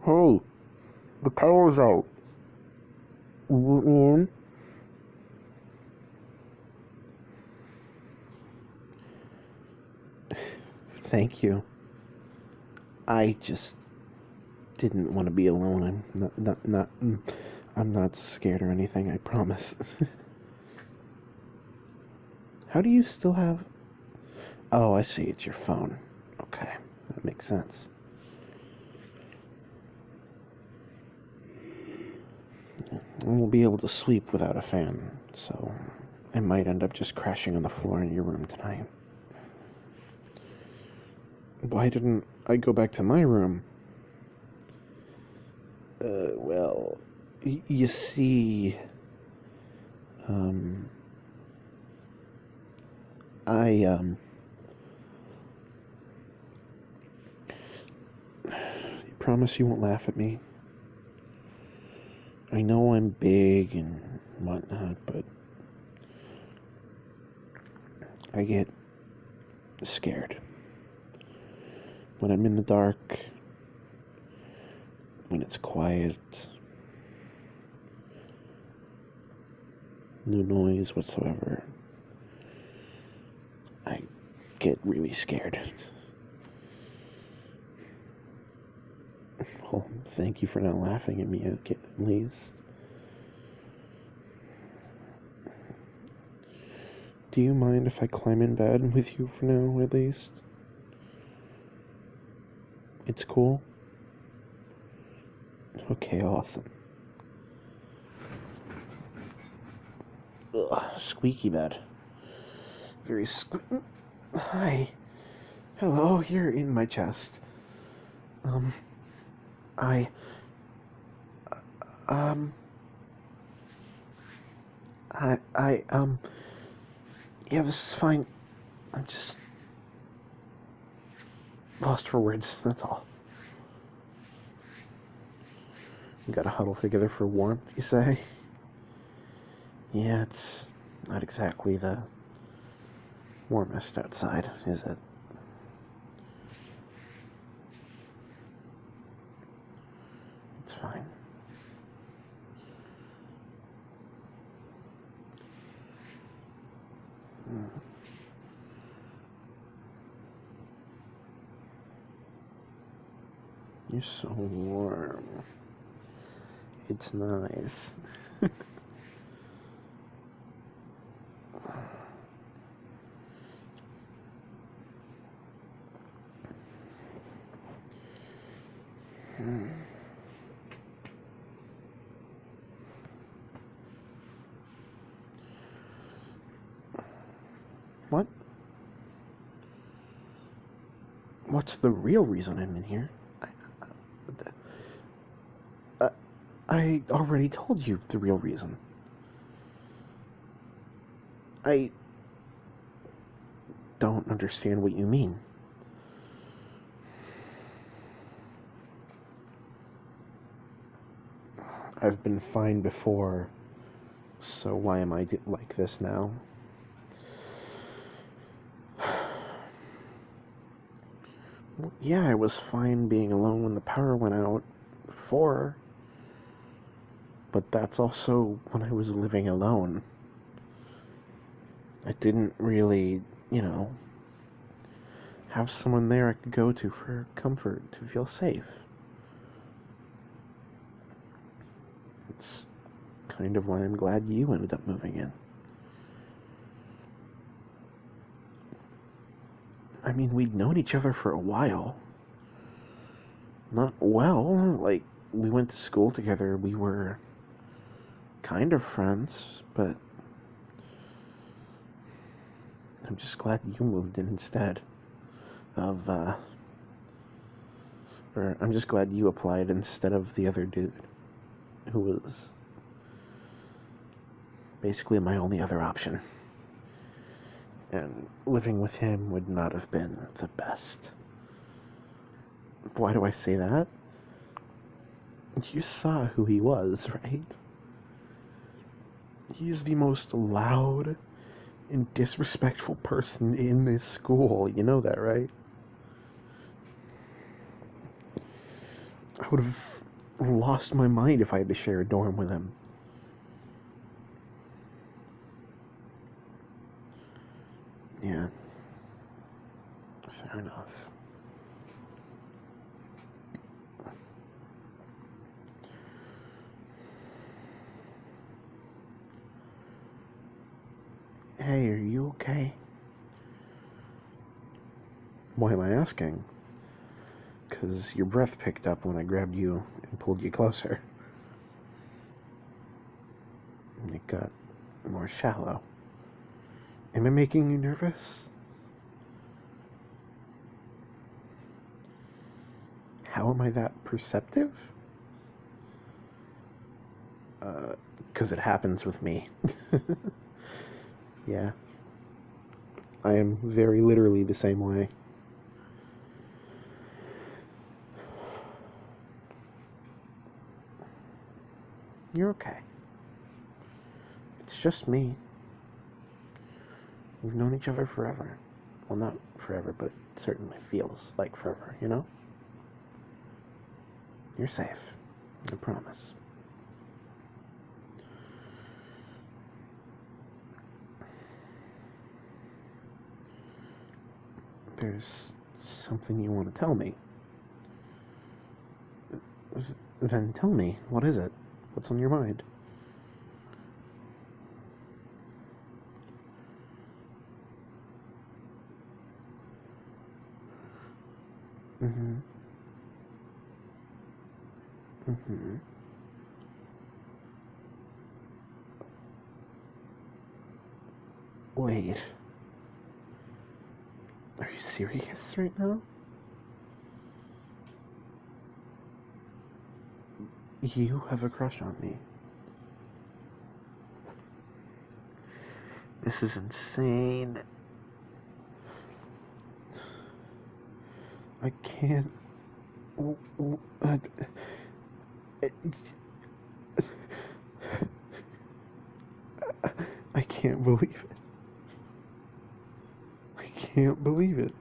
Hey, the power's out. Ian? Thank you. I just didn't want to be alone. I'm not scared or anything, I promise. How do you still have... Oh, I see, it's your phone. Okay, that makes sense. I won't be able to sleep without a fan, so I might end up just crashing on the floor in your room tonight. Why didn't I go back to my room? Well, you see, I promise you won't laugh at me. I know I'm big and whatnot, but I get scared. When I'm in the dark, when it's quiet, no noise whatsoever, I get really scared. Well, thank you for not laughing at me at least. Do you mind if I climb in bed with you for now, at least? It's cool? Okay, awesome. Ugh, squeaky bed. Very squeaky. Hi. Hello, you're in my chest. Yeah, this is fine. I'm just lost for words, that's all. We gotta huddle together for warmth, you say? Yeah, it's not exactly the warmest outside, is it? It's fine. You're so warm. It's nice. What? What's the real reason I'm in here? I already told you the real reason. I don't understand what you mean. I've been fine before, so why am I like this now? Well, yeah, I was fine being alone when the power went out before, but that's also when I was living alone. I didn't really, have someone there I could go to for comfort, to feel safe. It's kind of why I'm glad you ended up moving in. I mean, we'd known each other for a while. Not well, like, we went to school together, we were kind of friends, but I'm just glad you moved in instead of, or I'm just glad you applied instead of the other dude, who was basically my only other option. And living with him would not have been the best. Why do I say that? You saw who he was, right? He is the most loud and disrespectful person in this school. You know that, right? I would have lost my mind if I had to share a dorm with him. Yeah. Fair enough. Hey, are you okay? Why am I asking? Because your breath picked up when I grabbed you and pulled you closer. And it got more shallow. Am I making you nervous? How am I that perceptive? Because it happens with me. Yeah. I am very literally the same way. You're okay. It's just me. We've known each other forever. Well, not forever, but it certainly feels like forever, you know? You're safe. I promise. There's something you want to tell me. Then tell me. What is it? What's on your mind? Mm-hmm. Mm-hmm. Wait. Are you serious right now? You have a crush on me. This is insane. I can't... I can't believe it. I can't believe it.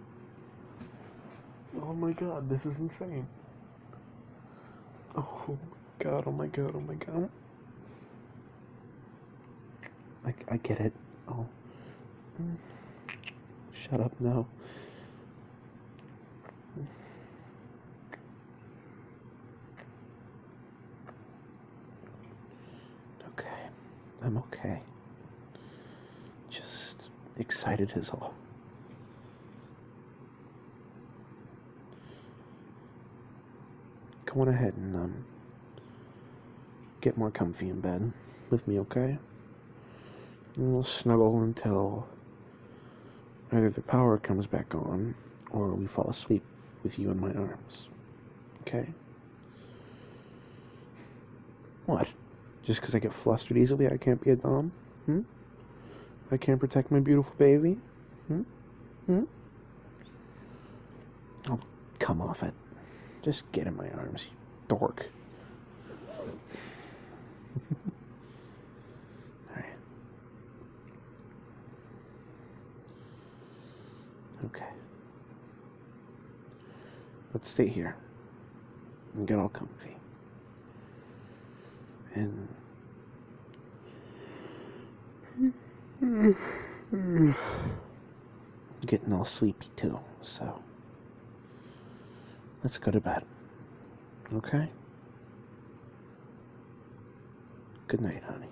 Oh my god, this is insane. Oh my god, oh my god, oh my god. I get it. Oh. Shut up now. Okay. I'm okay. Just excited is all. Go on ahead and get more comfy in bed with me, okay? And we'll snuggle until either the power comes back on or we fall asleep with you in my arms. Okay? What? Just because I get flustered easily, I can't be a dom? I can't protect my beautiful baby? Oh, come off it. Just get in my arms, you dork. Alright. Okay. Let's stay here and get all comfy. And getting all sleepy too, so let's go to bed. Okay? Good night, honey.